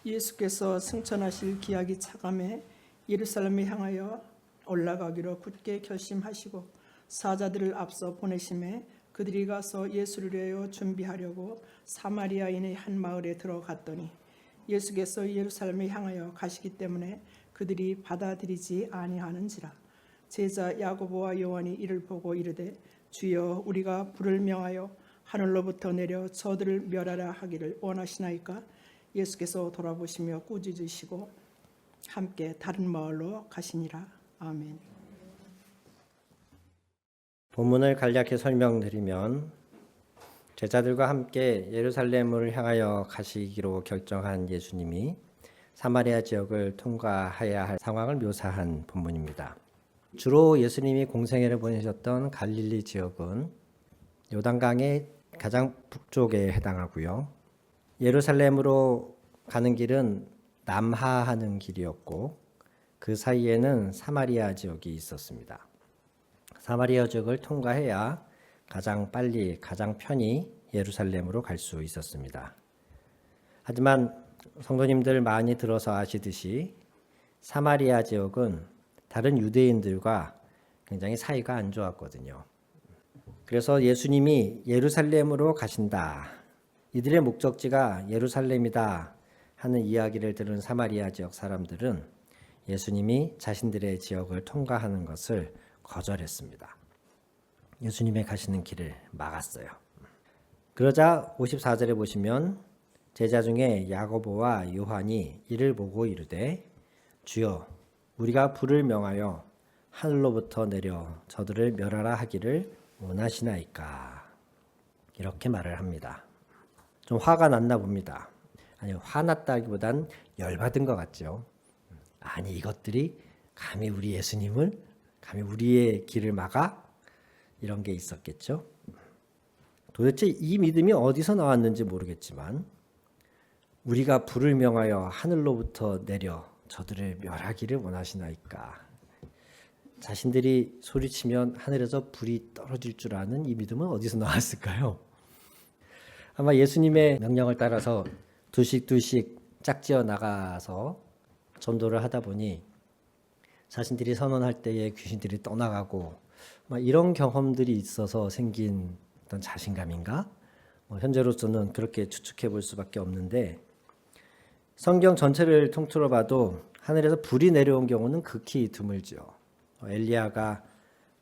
예수께서 승천하실 기약이 차감해 예루살렘에 향하여 올라가기로 굳게 결심하시고 사자들을 앞서 보내심에 그들이 가서 예수를 위하여 준비하려고 사마리아인의 한 마을에 들어갔더니 예수께서 예루살렘에 향하여 가시기 때문에 그들이 받아들이지 아니하는지라. 제자 야고보와 요한이 이를 보고 이르되 주여 우리가 불을 명하여 하늘로부터 내려 저들을 멸하라 하기를 원하시나이까? 예수께서 돌아보시며 꾸짖으시고 함께 다른 마을로 가시니라. 아멘. 본문을 간략히 설명드리면 제자들과 함께 예루살렘을 향하여 가시기로 결정한 예수님이 사마리아 지역을 통과해야 할 상황을 묘사한 본문입니다. 주로 예수님이 공생애를 보내셨던 갈릴리 지역은 요단강의 가장 북쪽에 해당하고요. 예루살렘으로 가는 길은 남하하는 길이었고 그 사이에는 사마리아 지역이 있었습니다. 사마리아 지역을 통과해야 가장 빨리 가장 편히 예루살렘으로 갈 수 있었습니다. 하지만 성도님들 많이 들어서 아시듯이 사마리아 지역은 다른 유대인들과 굉장히 사이가 안 좋았거든요. 그래서 예수님이 예루살렘으로 가신다, 이들의 목적지가 예루살렘이다 하는 이야기를 들은 사마리아 지역 사람들은 예수님이 자신들의 지역을 통과하는 것을 거절했습니다. 예수님의 가시는 길을 막았어요. 그러자 54절에 보시면 제자 중에 야고보와 요한이 이를 보고 이르되 주여 우리가 불을 명하여 하늘로부터 내려 저들을 멸하라 하기를 원하시나이까? 이렇게 말을 합니다. 좀 화가 났나 봅니다. 아니, 화났다기보단 열받은 것 같죠. 아니, 이것들이 감히 우리 예수님을, 감히 우리의 길을 막아? 이런 게 있었겠죠. 도대체 이 믿음이 어디서 나왔는지 모르겠지만 우리가 불을 명하여 하늘로부터 내려 저들을 멸하기를 원하시나이까? 자신들이 소리치면 하늘에서 불이 떨어질 줄 아는 이 믿음은 어디서 나왔을까요? 아마 예수님의 명령을 따라서 두씩 짝지어 나가서 전도를 하다 보니 자신들이 선언할 때에 귀신들이 떠나가고 이런 경험들이 있어서 생긴 어떤 자신감인가? 현재로서는 그렇게 추측해 볼 수밖에 없는데 성경 전체를 통틀어 봐도 하늘에서 불이 내려온 경우는 극히 드물죠. 엘리야가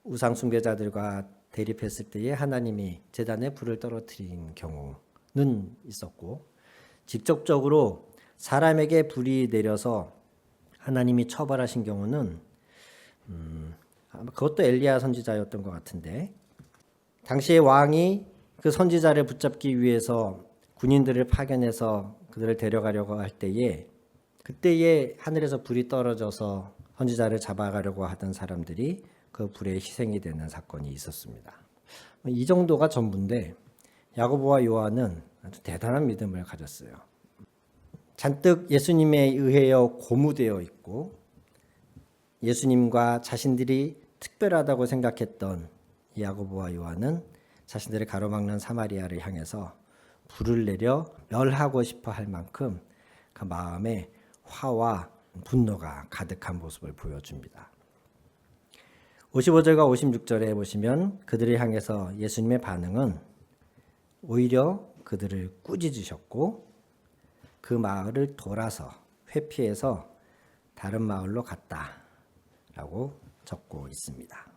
우상 숭배자들과 대립했을 때에 하나님이 제단에 불을 떨어뜨린 경우는 있었고 직접적으로 사람에게 불이 내려서 하나님이 처벌하신 경우는 그것도 엘리야 선지자였던 것 같은데 당시의 왕이 그 선지자를 붙잡기 위해서 군인들을 파견해서 그들을 데려가려고 할 때에 그때에 하늘에서 불이 떨어져서 선지자를 잡아가려고 하던 사람들이 그 불에 희생이 되는 사건이 있었습니다. 이 정도가 전부인데 야고보와 요한은 아주 대단한 믿음을 가졌어요. 잔뜩 예수님에 의하여 고무되어 있고 예수님과 자신들이 특별하다고 생각했던 야고보와 요한은 자신들을 가로막는 사마리아를 향해서 불을 내려 멸하고 싶어 할 만큼 그 마음에 화와 분노가 가득한 모습을 보여줍니다. 55절과 56절에 보시면 그들을 향해서 예수님의 반응은 오히려 그들을 꾸짖으셨고 그 마을을 돌아서 회피해서 다른 마을로 갔다라고 적고 있습니다.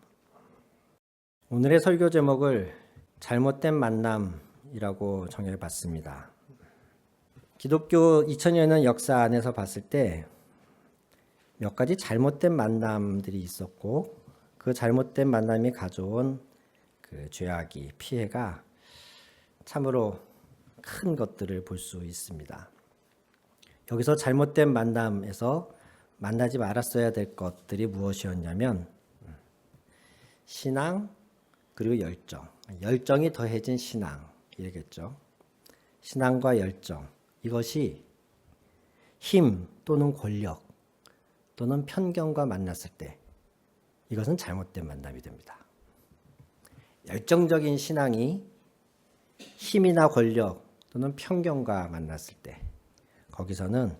오늘의 설교 제목을 잘못된 만남이라고 정해봤습니다. 기독교 2000년의 역사 안에서 봤을 때 몇 가지 잘못된 만남들이 있었고 그 잘못된 만남이 가져온 그 죄악이 피해가 참으로 큰 것들을 볼 수 있습니다. 여기서 잘못된 만남에서 만나지 말았어야 될 것들이 무엇이었냐면 신앙 그리고 열정이 더해진 신앙이겠죠. 신앙과 열정, 이것이 힘 또는 권력 또는 편견과 만났을 때 이것은 잘못된 만남이 됩니다. 열정적인 신앙이 힘이나 권력 또는 편견과 만났을 때 거기서는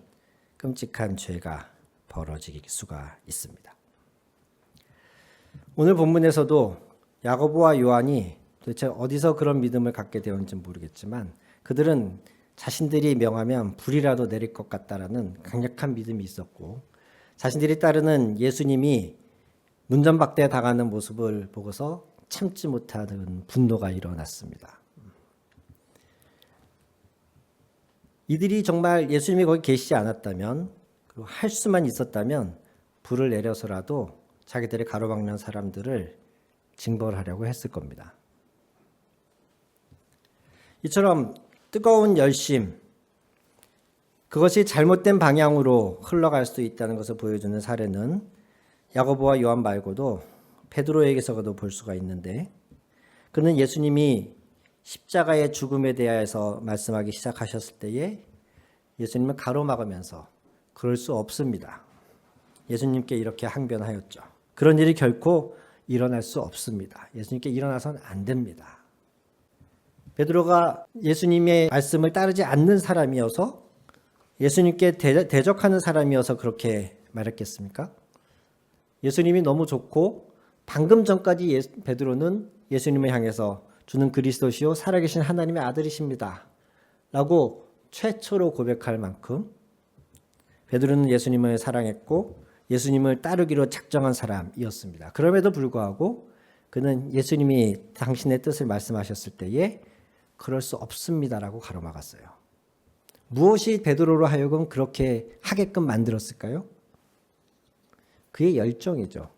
끔찍한 죄가 벌어질 수가 있습니다. 오늘 본문에서도 야고보와 요한이 도대체 어디서 그런 믿음을 갖게 되었는지 모르겠지만 그들은 자신들이 명하면 불이라도 내릴 것 같다라는 강력한 믿음이 있었고 자신들이 따르는 예수님이 문전박대에 당하는 모습을 보고서 참지 못하는 분노가 일어났습니다. 이들이 정말 예수님이 거기 계시지 않았다면 그리고 할 수만 있었다면 불을 내려서라도 자기들의 가로막는 사람들을 징벌하려고 했을 겁니다. 이처럼 뜨거운 열심, 그것이 잘못된 방향으로 흘러갈 수 있다는 것을 보여주는 사례는 야고보와 요한 말고도 베드로에게서도 볼 수가 있는데 그는 예수님이 십자가의 죽음에 대하여서 말씀하기 시작하셨을 때에 예수님을 가로막으면서 그럴 수 없습니다. 예수님께 이렇게 항변하였죠. 그런 일이 결코 일어날 수 없습니다. 예수님께 일어나서는 안 됩니다. 베드로가 예수님의 말씀을 따르지 않는 사람이어서 예수님께 대적하는 사람이어서 그렇게 말했겠습니까? 예수님이 너무 좋고 방금 전까지 베드로는 예수님을 향해서 주는 그리스도시요 살아계신 하나님의 아들이십니다 라고 최초로 고백할 만큼 베드로는 예수님을 사랑했고 예수님을 따르기로 작정한 사람이었습니다. 그럼에도 불구하고 그는 예수님이 당신의 뜻을 말씀하셨을 때에 그럴 수 없습니다라고 가로막았어요. 무엇이 베드로로 하여금 그렇게 하게끔 만들었을까요? 그의 열정이죠.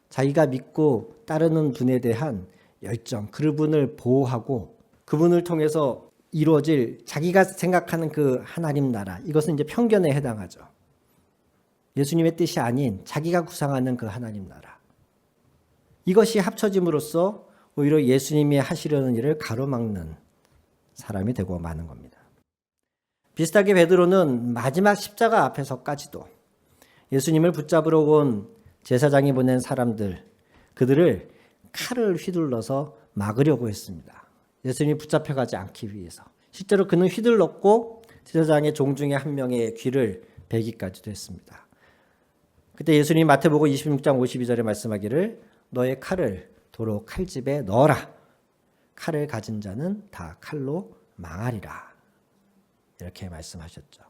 자기가 믿고 따르는 분에 대한 열정, 그분을 보호하고 그분을 통해서 이루어질 자기가 생각하는 그 하나님 나라, 이것은 이제 편견에 해당하죠. 예수님의 뜻이 아닌 자기가 구상하는 그 하나님 나라. 이것이 합쳐짐으로써 오히려 예수님이 하시려는 일을 가로막는 사람이 되고 마는 겁니다. 비슷하게 베드로는 마지막 십자가 앞에서까지도 예수님을 붙잡으러 온 제사장이 보낸 사람들, 그들을 칼을 휘둘러서 막으려고 했습니다. 예수님이 붙잡혀가지 않기 위해서. 실제로 그는 휘둘렀고 제사장의 종 중에 한 명의 귀를 베기까지도 했습니다. 그때 예수님이 마태복음 26장 52절에 말씀하기를 너의 칼을 도로 칼집에 넣어라. 칼을 가진 자는 다 칼로 망하리라. 이렇게 말씀하셨죠.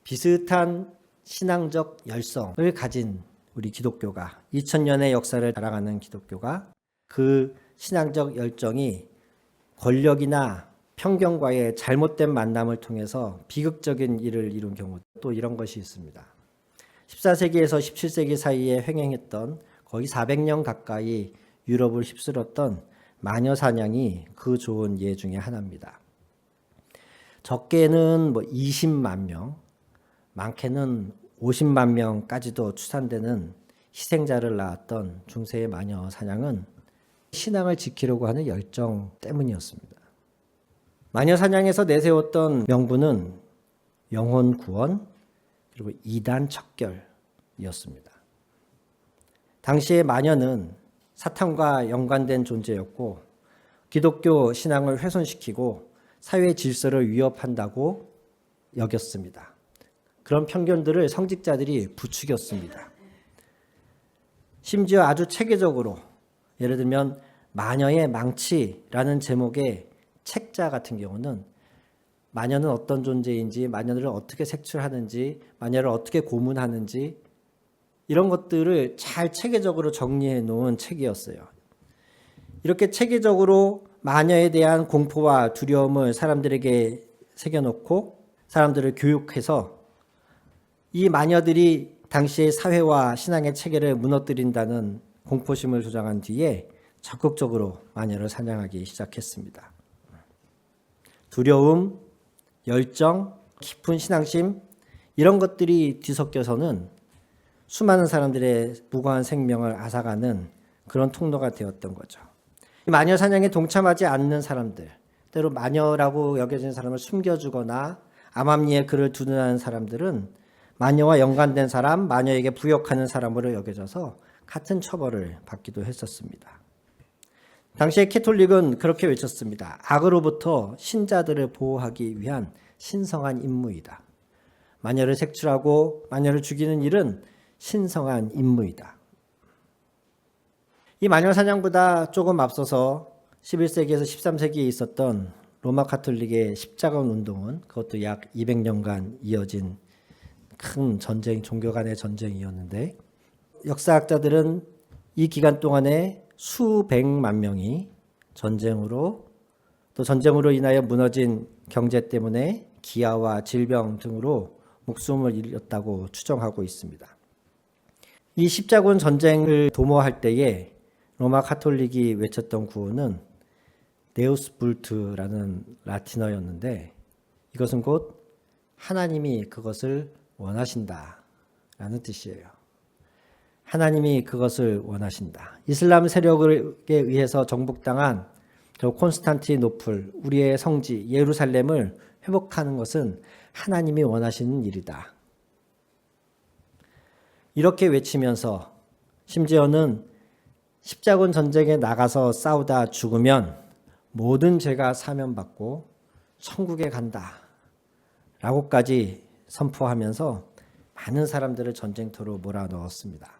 비슷한 신앙적 열성을 가진 우리 기독교가 2000년의 역사를 자랑하는 기독교가 그 신앙적 열정이 권력이나 편견과의 잘못된 만남을 통해서 비극적인 일을 이룬 경우 또 이런 것이 있습니다. 14세기에서 17세기 사이에 횡행했던 거의 400년 가까이 유럽을 휩쓸었던 마녀 사냥이 그 좋은 예 중에 하나입니다. 적게는 20만 명, 많게는 50만 명까지도 추산되는 희생자를 낳았던 중세의 마녀 사냥은 신앙을 지키려고 하는 열정 때문이었습니다. 마녀 사냥에서 내세웠던 명분은 영혼 구원 그리고 이단 척결이었습니다. 당시의 마녀는 사탄과 연관된 존재였고 기독교 신앙을 훼손시키고 사회 질서를 위협한다고 여겼습니다. 그런 편견들을 성직자들이 부추겼습니다. 심지어 아주 체계적으로 예를 들면 마녀의 망치라는 제목의 책자 같은 경우는 마녀는 어떤 존재인지, 마녀를 어떻게 색출하는지, 마녀를 어떻게 고문하는지 이런 것들을 잘 체계적으로 정리해 놓은 책이었어요. 이렇게 체계적으로 마녀에 대한 공포와 두려움을 사람들에게 새겨놓고 사람들을 교육해서 이 마녀들이 당시의 사회와 신앙의 체계를 무너뜨린다는 공포심을 조장한 뒤에 적극적으로 마녀를 사냥하기 시작했습니다. 두려움, 열정, 깊은 신앙심 이런 것들이 뒤섞여서는 수많은 사람들의 무고한 생명을 앗아가는 그런 통로가 되었던 거죠. 마녀 사냥에 동참하지 않는 사람들, 때로 마녀라고 여겨지는 사람을 숨겨주거나 암암리에 그를 두둔하는 사람들은 마녀와 연관된 사람, 마녀에게 부역하는 사람으로 여겨져서 같은 처벌을 받기도 했었습니다. 당시의 캐톨릭은 그렇게 외쳤습니다. 악으로부터 신자들을 보호하기 위한 신성한 임무이다. 마녀를 색출하고 마녀를 죽이는 일은 신성한 임무이다. 이 마녀 사냥보다 조금 앞서서 11세기에서 13세기에 있었던 로마 가톨릭의 십자군 운동은 그것도 약 200년간 이어진 큰 전쟁, 종교 간의 전쟁이었는데 역사학자들은 이 기간 동안에 수백만 명이 전쟁으로 또 전쟁으로 인하여 무너진 경제 때문에 기아와 질병 등으로 목숨을 잃었다고 추정하고 있습니다. 이 십자군 전쟁을 도모할 때에 로마 가톨릭이 외쳤던 구호는 데우스 불트라는 라틴어였는데 이것은 곧 하나님이 그것을 원하신다라는 뜻이에요. 하나님이 그것을 원하신다. 이슬람 세력에 의해서 정복당한 저 콘스탄티노플, 우리의 성지 예루살렘을 회복하는 것은 하나님이 원하시는 일이다. 이렇게 외치면서 심지어는 십자군 전쟁에 나가서 싸우다 죽으면 모든 죄가 사면받고 천국에 간다 라고까지 선포하면서 많은 사람들을 전쟁터로 몰아넣었습니다.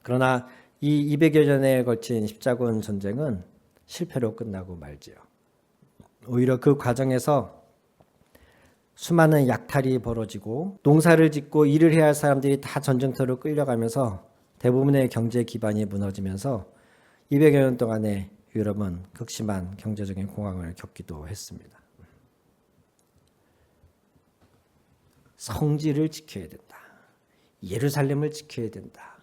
그러나 이 200여 년에 걸친 십자군 전쟁은 실패로 끝나고 말지요. 오히려 그 과정에서 수많은 약탈이 벌어지고 농사를 짓고 일을 해야 할 사람들이 다 전쟁터로 끌려가면서 대부분의 경제 기반이 무너지면서 200여 년 동안에 유럽은 극심한 경제적인 공황을 겪기도 했습니다. 성지를 지켜야 된다. 예루살렘을 지켜야 된다.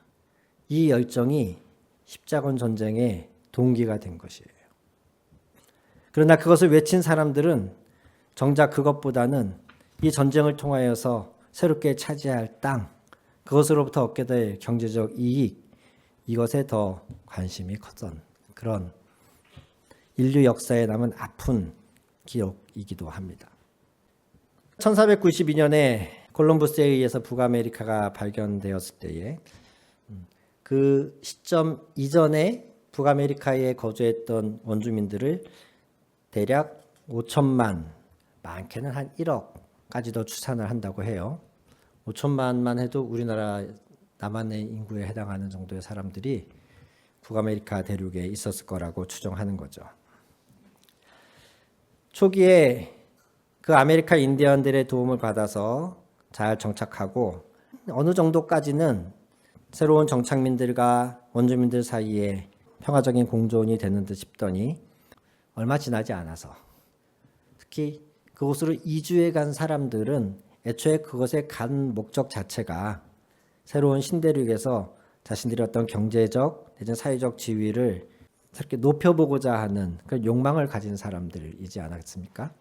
이 열정이 십자군 전쟁의 동기가 된 것이에요. 그러나 그것을 외친 사람들은 정작 그것보다는 이 전쟁을 통하여서 새롭게 차지할 땅, 그것으로부터 얻게 될 경제적 이익, 이것에 더 관심이 컸던 그런 인류 역사에 남은 아픈 기억이기도 합니다. 1492년에 콜럼버스에 의해서 북아메리카가 발견되었을 때에 그 시점 이전에 북아메리카에 거주했던 원주민들을 대략 5천만, 많게는 한 1억까지도 추산을 한다고 해요. 5천만만 해도 우리나라 남한의 인구에 해당하는 정도의 사람들이 북아메리카 대륙에 있었을 거라고 추정하는 거죠. 초기에 그 아메리카 인디언들의 도움을 받아서 잘 정착하고 어느 정도까지는 새로운 정착민들과 원주민들 사이에 평화적인 공존이 되는 듯 싶더니 얼마 지나지 않아서 특히 그곳으로 이주해 간 사람들은 애초에 그것에 간 목적 자체가 새로운 신대륙에서 자신들의 어떤 경제적 내지는 사회적 지위를 이렇게 높여보고자 하는 그런 욕망을 가진 사람들이지 않았습니까?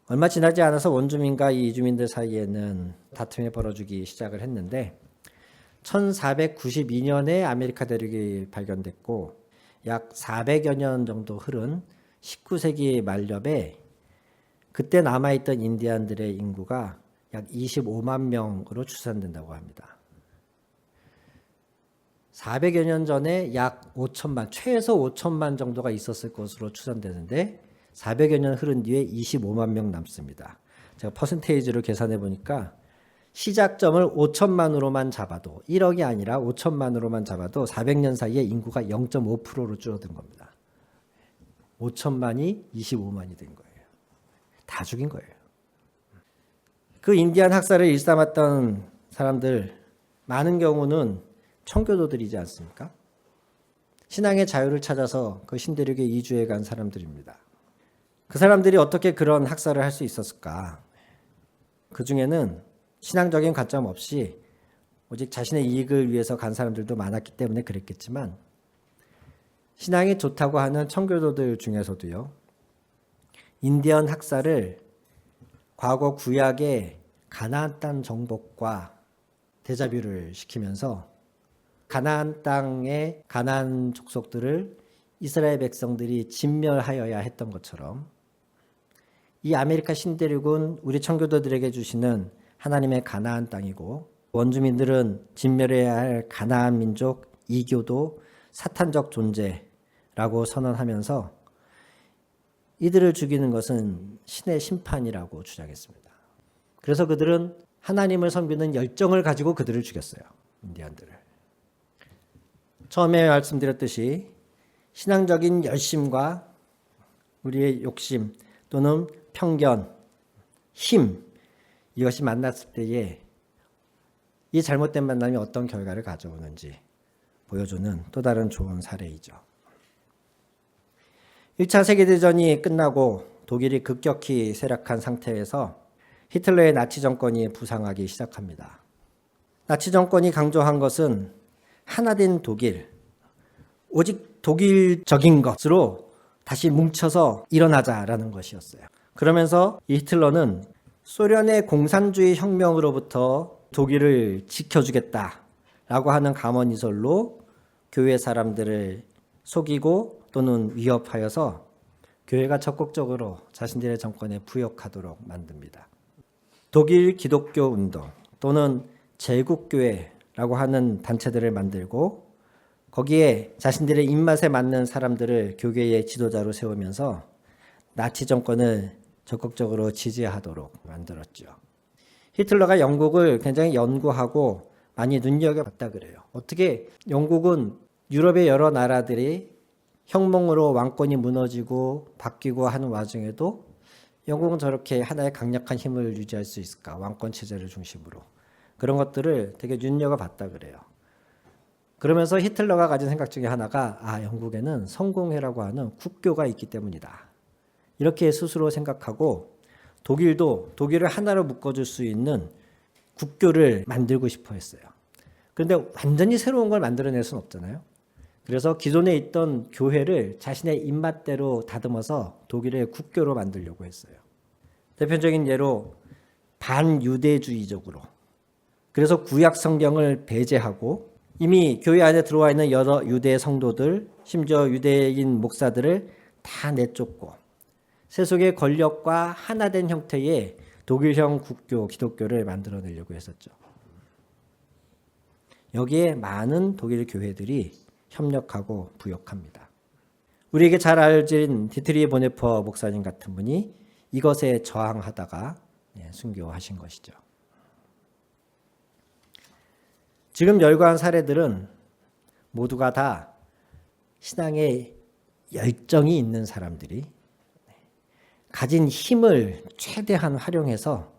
얼마 지나지 않아서 원주민과 이 이주민들 사이에는 다툼이 벌어지기 시작을 했는데 1492년에 아메리카 대륙이 발견됐고 약 400여 년 정도 흐른 19세기 말엽에 그때 남아있던 인디안들의 인구가 약 25만 명으로 추산된다고 합니다. 400여 년 전에 약 5천만, 최소 5천만 정도가 있었을 것으로 추산되는데 400여 년 흐른 뒤에 25만 명 남습니다. 제가 퍼센테이지로 계산해 보니까 시작점을 5천만으로만 잡아도 1억이 아니라 5천만으로만 잡아도 400년 사이에 인구가 0.5%로 줄어든 겁니다. 5천만이 25만이 된 거예요. 다 죽인 거예요. 그 인디안 학살을 일삼았던 사람들 많은 경우는 청교도들이지 않습니까? 신앙의 자유를 찾아서 그 신대륙에 이주해 간 사람들입니다. 그 사람들이 어떻게 그런 학살을 할 수 있었을까? 그 중에는 신앙적인 관점 없이 오직 자신의 이익을 위해서 간 사람들도 많았기 때문에 그랬겠지만 신앙이 좋다고 하는 청교도들 중에서도요. 인디언 학살을 과거 구약의 가나안 땅 정복과 대자뷰를 시키면서 가나안 땅의 가나안 족속들을 이스라엘 백성들이 진멸하여야 했던 것처럼 이 아메리카 신대륙은 우리 청교도들에게 주시는 하나님의 가나안 땅이고 원주민들은 진멸해야 할 가나안 민족 이교도 사탄적 존재라고 선언하면서 이들을 죽이는 것은 신의 심판이라고 주장했습니다. 그래서 그들은 하나님을 섬기는 열정을 가지고 그들을 죽였어요. 인디언들을. 처음에 말씀드렸듯이 신앙적인 열심과 우리의 욕심 또는 편견, 힘, 이것이 만났을 때에 이 잘못된 만남이 어떤 결과를 가져오는지 보여주는 또 다른 좋은 사례이죠. 1차 세계대전이 끝나고 독일이 급격히 쇠락한 상태에서 히틀러의 나치 정권이 부상하기 시작합니다. 나치 정권이 강조한 것은 하나된 독일, 오직 독일적인 것으로 다시 뭉쳐서 일어나자라는 것이었어요. 그러면서 이 히틀러는 소련의 공산주의 혁명으로부터 독일을 지켜주겠다라고 하는 감언이설로 교회 사람들을 속이고 또는 위협하여서 교회가 적극적으로 자신들의 정권에 부역하도록 만듭니다. 독일 기독교 운동 또는 제국교회라고 하는 단체들을 만들고 거기에 자신들의 입맛에 맞는 사람들을 교계의 지도자로 세우면서 나치 정권을 적극적으로 지지하도록 만들었죠. 히틀러가 영국을 굉장히 연구하고 많이 눈여겨봤다 그래요. 어떻게 영국은 유럽의 여러 나라들이 혁명으로 왕권이 무너지고 바뀌고 하는 와중에도 영국은 저렇게 하나의 강력한 힘을 유지할 수 있을까? 왕권 체제를 중심으로. 그런 것들을 되게 눈여겨봤다 그래요. 그러면서 히틀러가 가진 생각 중에 하나가 영국에는 성공회라고 하는 국교가 있기 때문이다. 이렇게 스스로 생각하고 독일도 독일을 하나로 묶어줄 수 있는 국교를 만들고 싶어 했어요. 그런데 완전히 새로운 걸 만들어낼 수는 없잖아요. 그래서 기존에 있던 교회를 자신의 입맛대로 다듬어서 독일의 국교로 만들려고 했어요. 대표적인 예로 반유대주의적으로. 그래서 구약 성경을 배제하고 이미 교회 안에 들어와 있는 여러 유대 성도들, 심지어 유대인 목사들을 다 내쫓고 세속의 권력과 하나된 형태의 독일형 국교, 기독교를 만들어내려고 했었죠. 여기에 많은 독일 교회들이 협력하고 부역합니다. 우리에게 잘 알려진 디트리히 보네퍼 목사님 같은 분이 이것에 저항하다가 순교하신 것이죠. 지금 열거한 사례들은 모두가 다 신앙에 열정이 있는 사람들이 가진 힘을 최대한 활용해서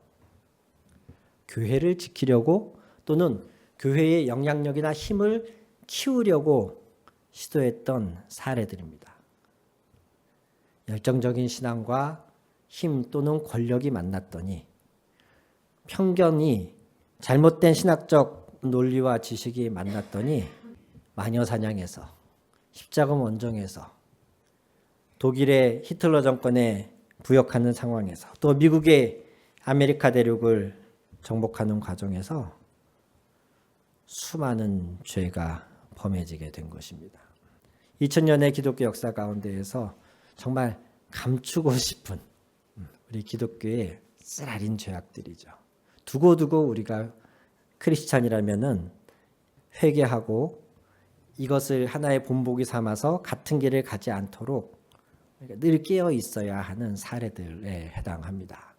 교회를 지키려고 또는 교회의 영향력이나 힘을 키우려고 시도했던 사례들입니다. 열정적인 신앙과 힘 또는 권력이 만났더니 편견이 잘못된 신학적 논리와 지식이 만났더니 마녀사냥에서 십자군 원정에서 독일의 히틀러 정권에 부역하는 상황에서 또 미국의 아메리카 대륙을 정복하는 과정에서 수많은 죄가 범해지게 된 것입니다. 2000년의 기독교 역사 가운데에서 정말 감추고 싶은 우리 기독교의 쓰라린 죄악들이죠. 두고두고 우리가 크리스찬이라면은 회개하고 이것을 하나의 본보기 삼아서 같은 길을 가지 않도록 늘 깨어 있어야 하는 사례들에 해당합니다.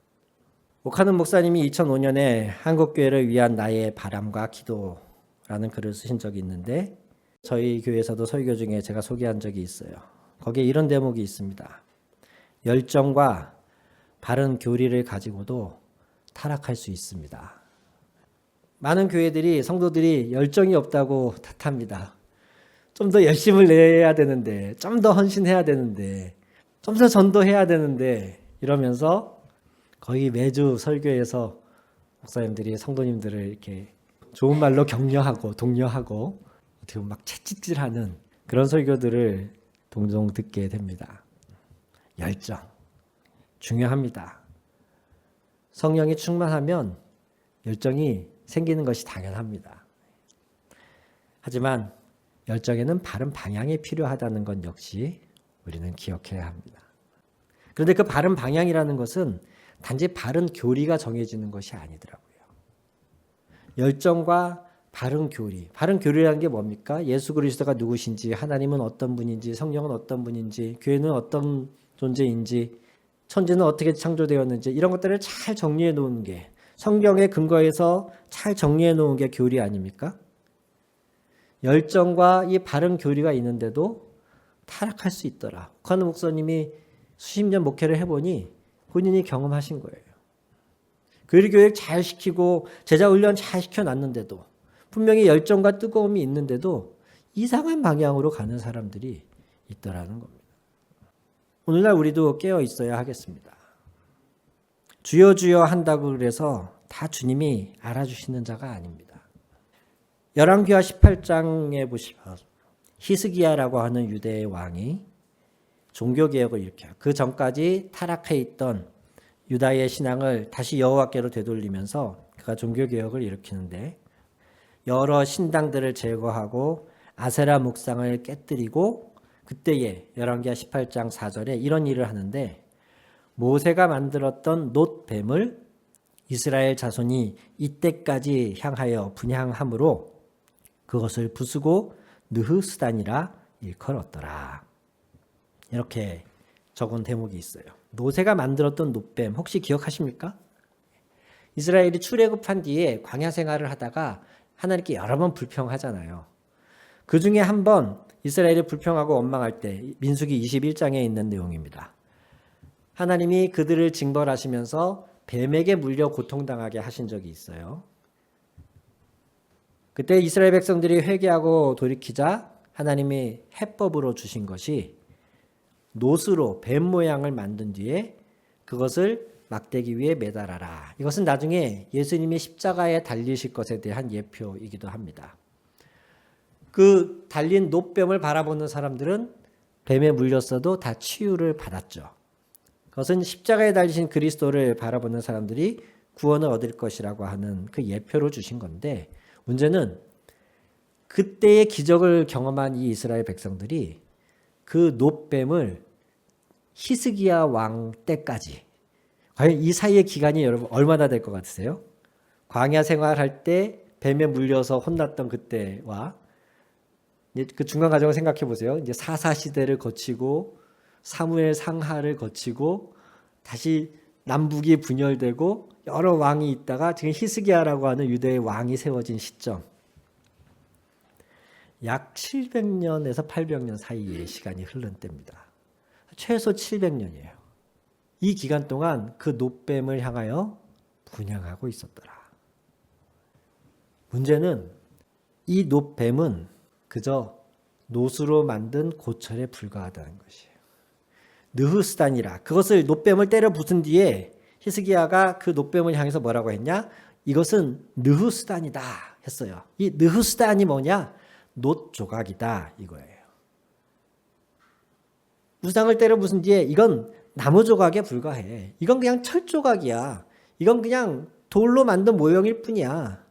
오카는 목사님이 2005년에 한국교회를 위한 나의 바람과 기도라는 글을 쓰신 적이 있는데 저희 교회에서도 설교 중에 제가 소개한 적이 있어요. 거기에 이런 대목이 있습니다. 열정과 바른 교리를 가지고도 타락할 수 있습니다. 많은 교회들이 성도들이 열정이 없다고 탓합니다. 좀 더 열심을 내야 되는데, 좀 더 헌신해야 되는데, 좀 더 전도해야 되는데 이러면서 거의 매주 설교에서 목사님들이 성도님들을 이렇게 좋은 말로 격려하고 독려하고 어떻게 보면 막 채찍질하는 그런 설교들을 종종 듣게 됩니다. 열정 중요합니다. 성령이 충만하면 열정이 생기는 것이 당연합니다. 하지만 열정에는 바른 방향이 필요하다는 것 역시 우리는 기억해야 합니다. 그런데 그 바른 방향이라는 것은 단지 바른 교리가 정해지는 것이 아니더라고요. 열정과 바른 교리. 바른 교리라는 게 뭡니까? 예수 그리스도가 누구신지, 하나님은 어떤 분인지, 성령은 어떤 분인지, 교회는 어떤 존재인지, 천지는 어떻게 창조되었는지 이런 것들을 잘 정리해 놓은 게 성경에 근거해서 잘 정리해 놓은 게 교리 아닙니까? 열정과 이 바른 교리가 있는데도 타락할 수 있더라. 오카노 목사님이 수십 년 목회를 해보니 본인이 경험하신 거예요. 교리 교육 잘 시키고 제자 훈련 잘 시켜놨는데도 분명히 열정과 뜨거움이 있는데도 이상한 방향으로 가는 사람들이 있더라는 겁니다. 오늘날 우리도 깨어 있어야 하겠습니다. 주여 주여 한다고 그래서 다 주님이 알아주시는 자가 아닙니다. 열왕기하 18장에 보시면 히스기야라고 하는 유대의 왕이 종교개혁을 일으켜요. 그 전까지 타락해 있던 유다의 신앙을 다시 여호와께로 되돌리면서 그가 종교개혁을 일으키는데 여러 신당들을 제거하고 아세라 묵상을 깨뜨리고 그때에 열왕기하 18장 4절에 이런 일을 하는데 모세가 만들었던 놋뱀을 이스라엘 자손이 이때까지 향하여 분향함으로 그것을 부수고 느흐스단이라 일컬었더라. 이렇게 적은 대목이 있어요. 모세가 만들었던 놋뱀 혹시 기억하십니까? 이스라엘이 출애굽한 뒤에 광야 생활을 하다가 하나님께 여러 번 불평하잖아요. 그 중에 한 번 이스라엘이 불평하고 원망할 때 민수기 21장에 있는 내용입니다. 하나님이 그들을 징벌하시면서 뱀에게 물려 고통당하게 하신 적이 있어요. 그때 이스라엘 백성들이 회개하고 돌이키자 하나님이 해법으로 주신 것이 놋으로 뱀 모양을 만든 뒤에 그것을 막대기 위에 매달아라. 이것은 나중에 예수님이 십자가에 달리실 것에 대한 예표이기도 합니다. 그 달린 놋뱀을 바라보는 사람들은 뱀에 물렸어도 다 치유를 받았죠. 그것은 십자가에 달리신 그리스도를 바라보는 사람들이 구원을 얻을 것이라고 하는 그 예표로 주신 건데 문제는 그때의 기적을 경험한 이 이스라엘 백성들이 그 놋뱀을 히스기야 왕 때까지 과연 이 사이의 기간이 여러분 얼마나 될 것 같으세요? 광야 생활할 때 뱀에 물려서 혼났던 그때와 그 중간 과정을 생각해 보세요. 이제 사사 시대를 거치고 사무엘 상하를 거치고 다시 남북이 분열되고 여러 왕이 있다가 지금 히스기야라고 하는 유대의 왕이 세워진 시점. 약 700년에서 800년 사이의 시간이 흐른 때입니다. 최소 700년이에요. 이 기간 동안 그 놋뱀을 향하여 분향하고 있었더라. 문제는 이 놋뱀은 그저 놋으로 만든 고철에 불과하다는 것이에요. 느흐스단이라 그것을 놋뱀을 때려 부순 뒤에 히스기야가 그 놋뱀을 향해서 뭐라고 했냐? 이것은 느흐스단이다 했어요. 이 느흐스단이 뭐냐? 놋 조각이다 이거예요. 우상을 때려 부순 뒤에 이건 나무 조각에 불과해. 이건 그냥 철 조각이야. 이건 그냥 돌로 만든 모형일 뿐이야.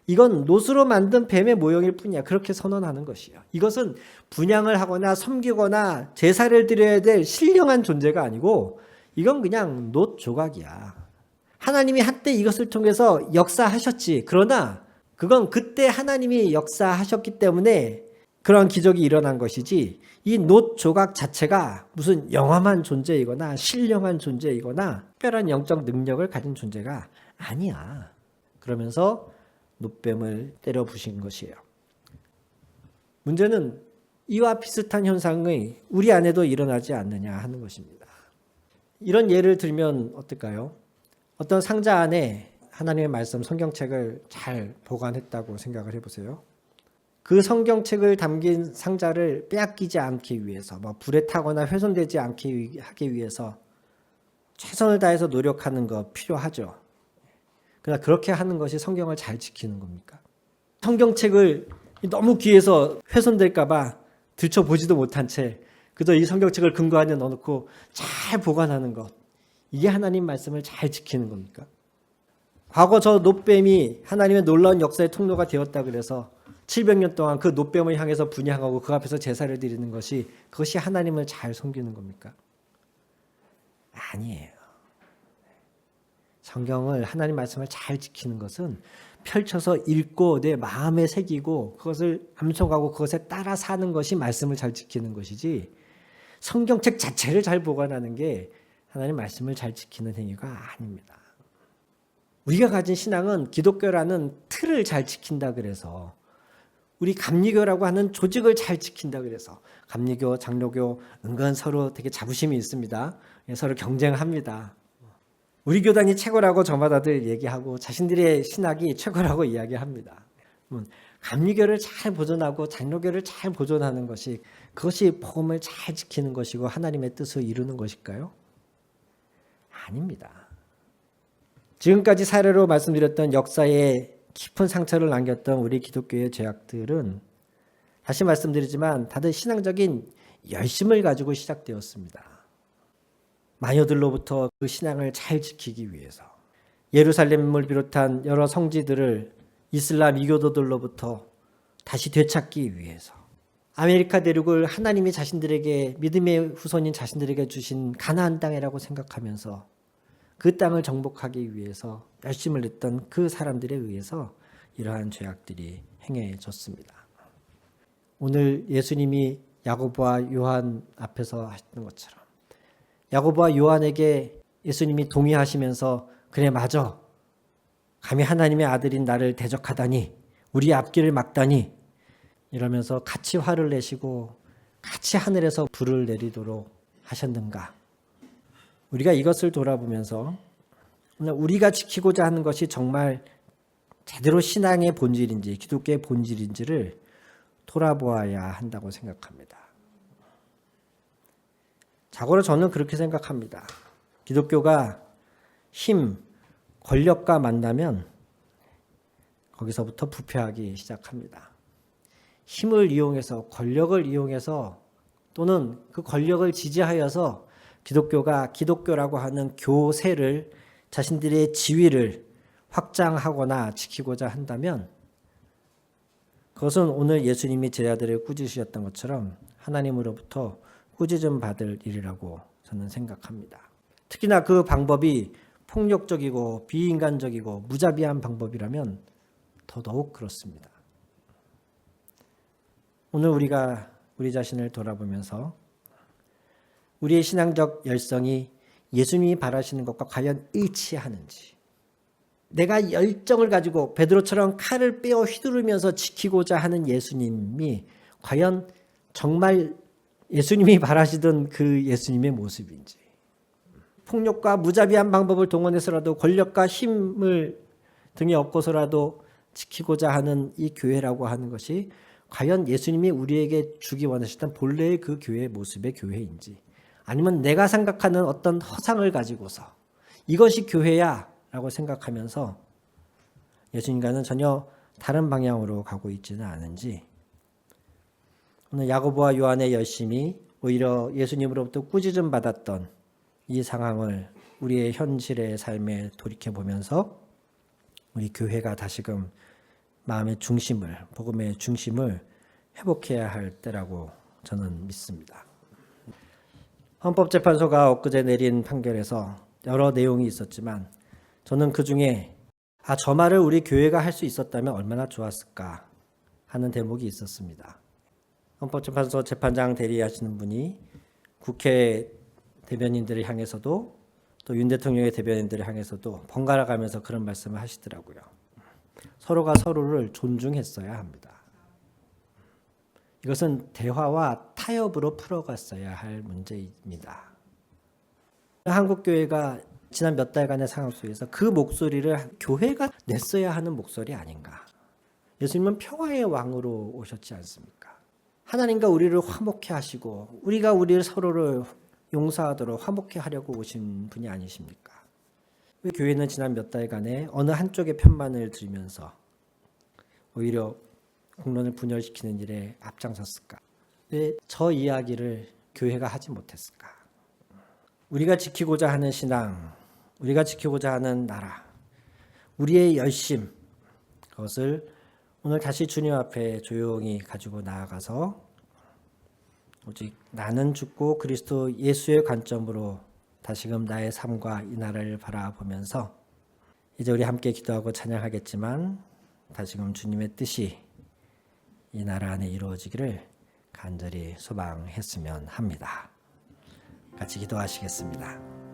이건 놋으로 만든 뱀의 모형일 뿐이야. 그렇게 선언하는 것이야. 이것은 분향을 하거나 섬기거나 제사를 드려야 될 신령한 존재가 아니고 이건 그냥 놋 조각이야. 하나님이 한때 이것을 통해서 역사하셨지. 그러나 그건 그때 하나님이 역사하셨기 때문에 그러한 기적이 일어난 것이지 이 놋 조각 자체가 무슨 영험한 존재이거나 신령한 존재이거나 특별한 영적 능력을 가진 존재가 아니야. 그러면서 놋뱀을 때려 부신 것이에요. 문제는 이와 비슷한 현상이 우리 안에도 일어나지 않느냐 하는 것입니다. 이런 예를 들면 어떨까요? 어떤 상자 안에 하나님의 말씀 성경책을 잘 보관했다고 생각을 해보세요. 그 성경책을 담긴 상자를 빼앗기지 않기 위해서 불에 타거나 훼손되지 않게 하기 위해서 최선을 다해서 노력하는 거 필요하죠. 그러나 그렇게 하는 것이 성경을 잘 지키는 겁니까? 성경책을 너무 귀해서 훼손될까 봐 들춰보지도 못한 채 그저 이 성경책을 금고 안에 넣어놓고 잘 보관하는 것, 이게 하나님 말씀을 잘 지키는 겁니까? 과거 저 놋뱀이 하나님의 놀라운 역사의 통로가 되었다 그래서 700년 동안 그 놋뱀을 향해서 분향하고 그 앞에서 제사를 드리는 것이 그것이 하나님을 잘 섬기는 겁니까? 아니에요. 성경을 하나님 말씀을 잘 지키는 것은 펼쳐서 읽고 내 마음에 새기고 그것을 암송하고 그것에 따라 사는 것이 말씀을 잘 지키는 것이지 성경책 자체를 잘 보관하는 게 하나님 말씀을 잘 지키는 행위가 아닙니다. 우리가 가진 신앙은 기독교라는 틀을 잘 지킨다 그래서, 우리 감리교라고 하는 조직을 잘 지킨다 그래서, 감리교, 장로교 은근 서로 되게 자부심이 있습니다. 서로 경쟁합니다. 우리 교단이 최고라고 저마다들 얘기하고 자신들의 신학이 최고라고 이야기합니다. 감리교를 잘 보존하고 장로교를 잘 보존하는 것이, 그것이 복음을 잘 지키는 것이고 하나님의 뜻을 이루는 것일까요? 아닙니다. 지금까지 사례로 말씀드렸던 역사에 깊은 상처를 남겼던 우리 기독교의 죄악들은, 다시 말씀드리지만 다들 신앙적인 열심을 가지고 시작되었습니다. 마녀들로부터 그 신앙을 잘 지키기 위해서, 예루살렘을 비롯한 여러 성지들을 이슬람 이교도들로부터 다시 되찾기 위해서, 아메리카 대륙을 하나님이 자신들에게, 믿음의 후손인 자신들에게 주신 가나안 땅이라고 생각하면서 그 땅을 정복하기 위해서 열심을 냈던 그 사람들에 의해서 이러한 죄악들이 행해졌습니다. 오늘 예수님이 야고보와 요한 앞에서 하셨던 것처럼, 야고보와 요한에게 예수님이 동의하시면서 그래 맞아, 감히 하나님의 아들인 나를 대적하다니, 우리의 앞길을 막다니, 이러면서 같이 화를 내시고 같이 하늘에서 불을 내리도록 하셨는가? 우리가 이것을 돌아보면서 우리가 지키고자 하는 것이 정말 제대로 신앙의 본질인지 기독교의 본질인지를 돌아보아야 한다고 생각합니다. 자고로 저는 그렇게 생각합니다. 기독교가 힘, 권력과 만나면 거기서부터 부패하기 시작합니다. 힘을 이용해서, 권력을 이용해서, 또는 그 권력을 지지하여서 기독교가 기독교라고 하는 교세를, 자신들의 지위를 확장하거나 지키고자 한다면, 그것은 오늘 예수님이 제자들을 꾸짖으셨던 것처럼 하나님으로부터 꾸짖음 받을 일이라고 저는 생각합니다. 특히나 그 방법이 폭력적이고 비인간적이고 무자비한 방법이라면 더더욱 그렇습니다. 오늘 우리가 우리 자신을 돌아보면서 우리의 신앙적 열성이 예수님이 바라시는 것과 과연 일치하는지, 내가 열정을 가지고 베드로처럼 칼을 빼어 휘두르면서 지키고자 하는 예수님이 과연 정말 예수님이 바라시던 그 예수님의 모습인지, 폭력과 무자비한 방법을 동원해서라도 권력과 힘을 등에 업고서라도 지키고자 하는 이 교회라고 하는 것이 과연 예수님이 우리에게 주기 원하셨던 본래의 그 교회의 모습의 교회인지, 아니면 내가 생각하는 어떤 허상을 가지고서 이것이 교회야 라고 생각하면서 예수님과는 전혀 다른 방향으로 가고 있지는 않은지, 오늘 야고보와 요한의 열심이 오히려 예수님으로부터 꾸짖음 받았던 이 상황을 우리의 현실의 삶에 돌이켜보면서 우리 교회가 다시금 마음의 중심을, 복음의 중심을 회복해야 할 때라고 저는 믿습니다. 헌법재판소가 엊그제 내린 판결에서 여러 내용이 있었지만 저는 그 중에 저 말을 우리 교회가 할 수 있었다면 얼마나 좋았을까 하는 대목이 있었습니다. 헌법재판소 재판장 대리하시는 분이 국회 대변인들을 향해서도 또 윤 대통령의 대변인들을 향해서도 번갈아 가면서 그런 말씀을 하시더라고요. 서로가 서로를 존중했어야 합니다. 이것은 대화와 타협으로 풀어갔어야 할 문제입니다. 한국교회가 지난 몇 달간의 상황 속에서 그 목소리를 교회가 냈어야 하는 목소리 아닌가. 예수님은 평화의 왕으로 오셨지 않습니까? 하나님과 우리를 화목해 하시고 우리가 우리를 서로를 용서하도록 화목해 하려고 오신 분이 아니십니까? 왜 교회는 지난 몇 달간에 어느 한쪽의 편만을 들면서 오히려 공론을 분열시키는 일에 앞장섰을까? 왜 저 이야기를 교회가 하지 못했을까? 우리가 지키고자 하는 신앙, 우리가 지키고자 하는 나라, 우리의 열심, 그것을 오늘 다시 주님 앞에 조용히 가지고 나아가서 오직 나는 죽고 그리스도 예수의 관점으로 다시금 나의 삶과 이 나라를 바라보면서 이제 우리 함께 기도하고 찬양하겠지만 다시금 주님의 뜻이 이 나라 안에 이루어지기를 간절히 소망했으면 합니다. 같이 기도하시겠습니다.